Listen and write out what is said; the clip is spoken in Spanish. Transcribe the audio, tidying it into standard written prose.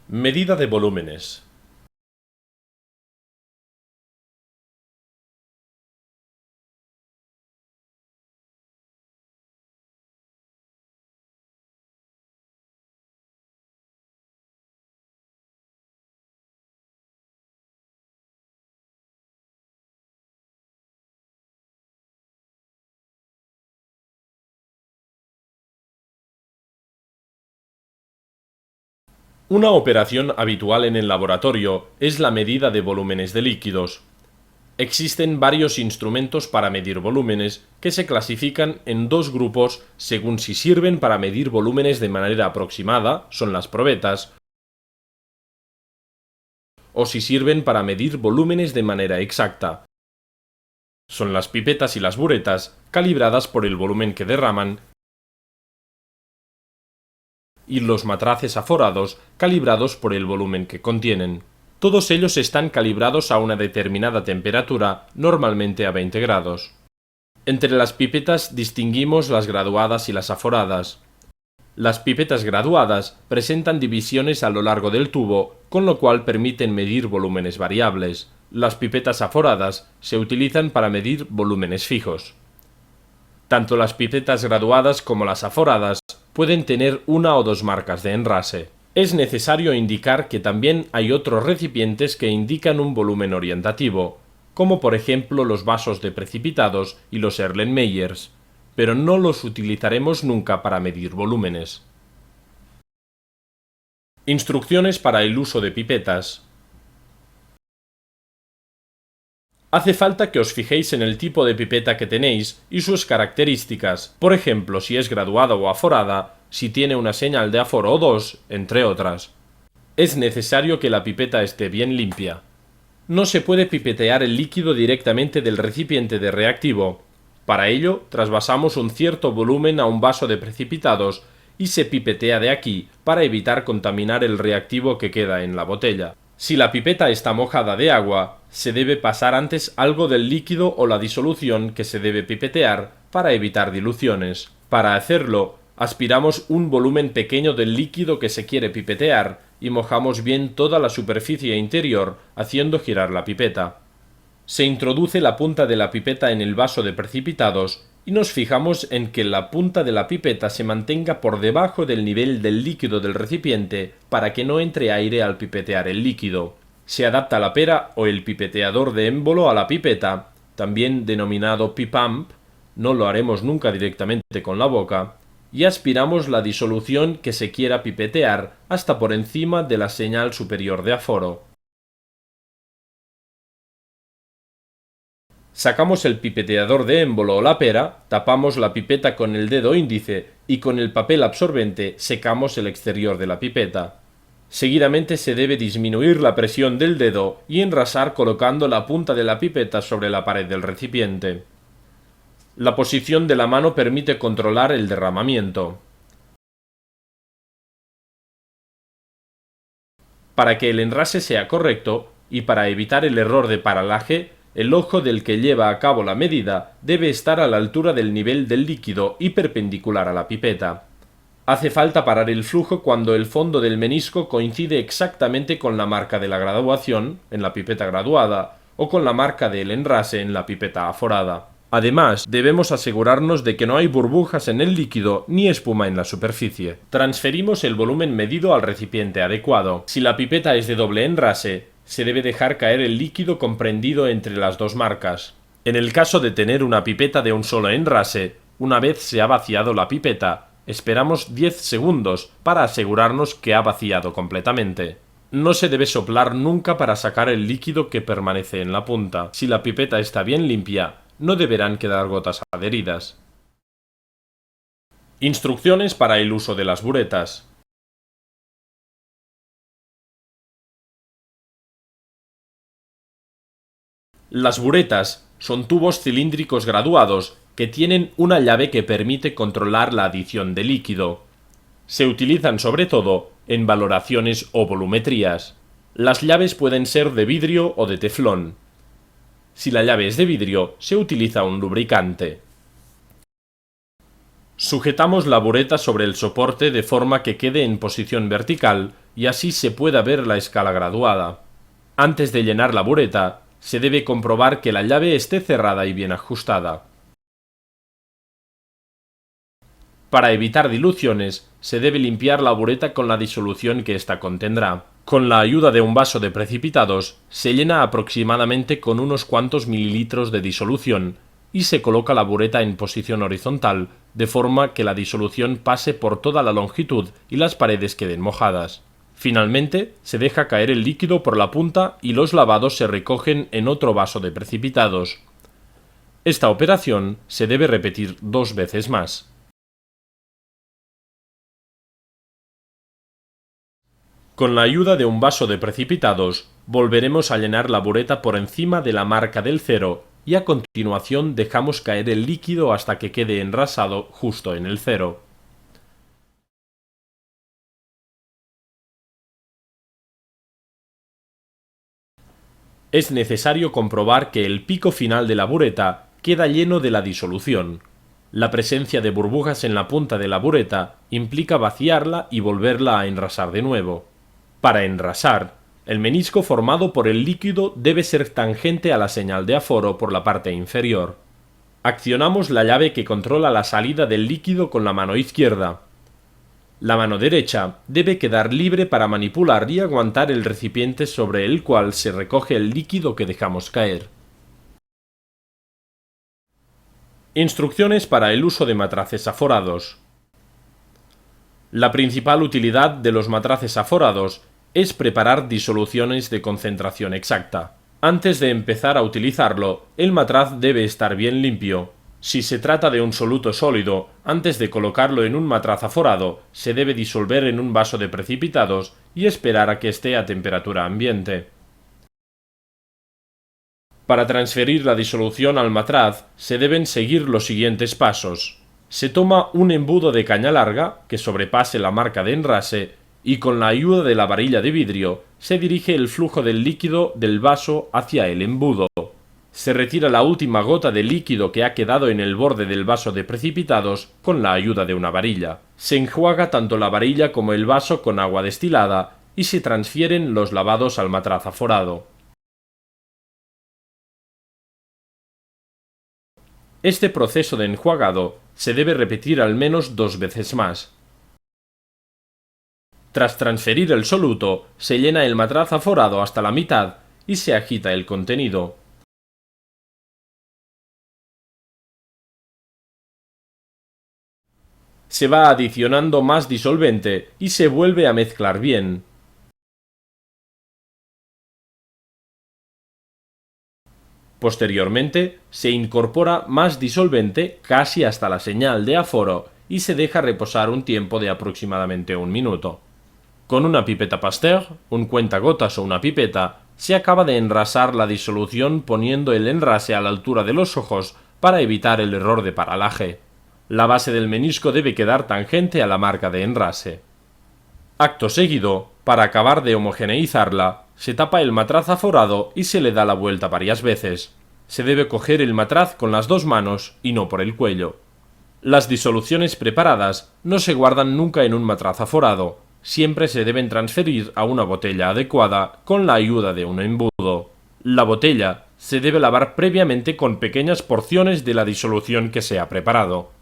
Medida de volúmenes. Una operación habitual en el laboratorio es la medida de volúmenes de líquidos. Existen varios instrumentos para medir volúmenes que se clasifican en dos grupos según si sirven para medir volúmenes de manera aproximada, son las probetas, o si sirven para medir volúmenes de manera exacta, son las pipetas y las buretas, calibradas por el volumen que derraman, y los matraces aforados, calibrados por el volumen que contienen. Todos ellos están calibrados a una determinada temperatura, normalmente a 20 grados. Entre las pipetas distinguimos las graduadas y las aforadas. Las pipetas graduadas presentan divisiones a lo largo del tubo, con lo cual permiten medir volúmenes variables. Las pipetas aforadas se utilizan para medir volúmenes fijos. Tanto las pipetas graduadas como las aforadas pueden tener una o dos marcas de enrase. Es necesario indicar que también hay otros recipientes que indican un volumen orientativo, como por ejemplo los vasos de precipitados y los Erlenmeyers, pero no los utilizaremos nunca para medir volúmenes. Instrucciones para el uso de pipetas. Hace falta que os fijéis en el tipo de pipeta que tenéis y sus características, por ejemplo, si es graduada o aforada, si tiene una señal de aforo o dos, entre otras. Es necesario que la pipeta esté bien limpia. No se puede pipetear el líquido directamente del recipiente de reactivo. Para ello, trasvasamos un cierto volumen a un vaso de precipitados y se pipetea de aquí para evitar contaminar el reactivo que queda en la botella. Si la pipeta está mojada de agua, se debe pasar antes algo del líquido o la disolución que se debe pipetear para evitar diluciones. Para hacerlo, aspiramos un volumen pequeño del líquido que se quiere pipetear y mojamos bien toda la superficie interior haciendo girar la pipeta. Se introduce la punta de la pipeta en el vaso de precipitados y nos fijamos en que la punta de la pipeta se mantenga por debajo del nivel del líquido del recipiente para que no entre aire al pipetear el líquido. Se adapta la pera o el pipeteador de émbolo a la pipeta, también denominado pipamp, no lo haremos nunca directamente con la boca, y aspiramos la disolución que se quiera pipetear hasta por encima de la señal superior de aforo. Sacamos el pipeteador de émbolo o la pera, tapamos la pipeta con el dedo índice y con el papel absorbente secamos el exterior de la pipeta. Seguidamente se debe disminuir la presión del dedo y enrasar colocando la punta de la pipeta sobre la pared del recipiente. La posición de la mano permite controlar el derramamiento. Para que el enrase sea correcto y para evitar el error de paralaje, el ojo del que lleva a cabo la medida debe estar a la altura del nivel del líquido y perpendicular a la pipeta. Hace falta parar el flujo cuando el fondo del menisco coincide exactamente con la marca de la graduación, en la pipeta graduada, o con la marca del enrase en la pipeta aforada. Además, debemos asegurarnos de que no hay burbujas en el líquido ni espuma en la superficie. Transferimos el volumen medido al recipiente adecuado. Si la pipeta es de doble enrase, se debe dejar caer el líquido comprendido entre las dos marcas. En el caso de tener una pipeta de un solo enrase, una vez se ha vaciado la pipeta, esperamos 10 segundos para asegurarnos que ha vaciado completamente. No se debe soplar nunca para sacar el líquido que permanece en la punta. Si la pipeta está bien limpia, no deberán quedar gotas adheridas. Instrucciones para el uso de las buretas. Las buretas son tubos cilíndricos graduados que tienen una llave que permite controlar la adición de líquido. Se utilizan sobre todo en valoraciones o volumetrías. Las llaves pueden ser de vidrio o de teflón. Si la llave es de vidrio, se utiliza un lubricante. Sujetamos la bureta sobre el soporte de forma que quede en posición vertical y así se pueda ver la escala graduada. Antes de llenar la bureta, se debe comprobar que la llave esté cerrada y bien ajustada. Para evitar diluciones, se debe limpiar la bureta con la disolución que ésta contendrá. Con la ayuda de un vaso de precipitados, se llena aproximadamente con unos cuantos mililitros de disolución y se coloca la bureta en posición horizontal, de forma que la disolución pase por toda la longitud y las paredes queden mojadas. Finalmente, se deja caer el líquido por la punta y los lavados se recogen en otro vaso de precipitados. Esta operación se debe repetir 2 veces más. Con la ayuda de un vaso de precipitados, volveremos a llenar la bureta por encima de la marca del cero y a continuación dejamos caer el líquido hasta que quede enrasado justo en el cero. Es necesario comprobar que el pico final de la bureta queda lleno de la disolución. La presencia de burbujas en la punta de la bureta implica vaciarla y volverla a enrasar de nuevo. Para enrasar, el menisco formado por el líquido debe ser tangente a la señal de aforo por la parte inferior. Accionamos la llave que controla la salida del líquido con la mano izquierda. La mano derecha debe quedar libre para manipular y aguantar el recipiente sobre el cual se recoge el líquido que dejamos caer. Instrucciones para el uso de matraces aforados. La principal utilidad de los matraces aforados es preparar disoluciones de concentración exacta. Antes de empezar a utilizarlo, el matraz debe estar bien limpio. Si se trata de un soluto sólido, antes de colocarlo en un matraz aforado, se debe disolver en un vaso de precipitados y esperar a que esté a temperatura ambiente. Para transferir la disolución al matraz, se deben seguir los siguientes pasos. Se toma un embudo de caña larga, que sobrepase la marca de enrase, y con la ayuda de la varilla de vidrio, se dirige el flujo del líquido del vaso hacia el embudo. Se retira la última gota de líquido que ha quedado en el borde del vaso de precipitados con la ayuda de una varilla. Se enjuaga tanto la varilla como el vaso con agua destilada y se transfieren los lavados al matraz aforado. Este proceso de enjuagado se debe repetir al menos 2 veces más. Tras transferir el soluto, se llena el matraz aforado hasta la mitad y se agita el contenido. Se va adicionando más disolvente y se vuelve a mezclar bien. Posteriormente, se incorpora más disolvente casi hasta la señal de aforo y se deja reposar un tiempo de aproximadamente 1 minuto. Con una pipeta Pasteur, un cuentagotas o una pipeta, se acaba de enrasar la disolución poniendo el enrase a la altura de los ojos para evitar el error de paralaje. La base del menisco debe quedar tangente a la marca de enrase. Acto seguido, para acabar de homogeneizarla, se tapa el matraz aforado y se le da la vuelta varias veces. Se debe coger el matraz con las 2 manos y no por el cuello. Las disoluciones preparadas no se guardan nunca en un matraz aforado, siempre se deben transferir a una botella adecuada con la ayuda de un embudo. La botella se debe lavar previamente con pequeñas porciones de la disolución que se ha preparado.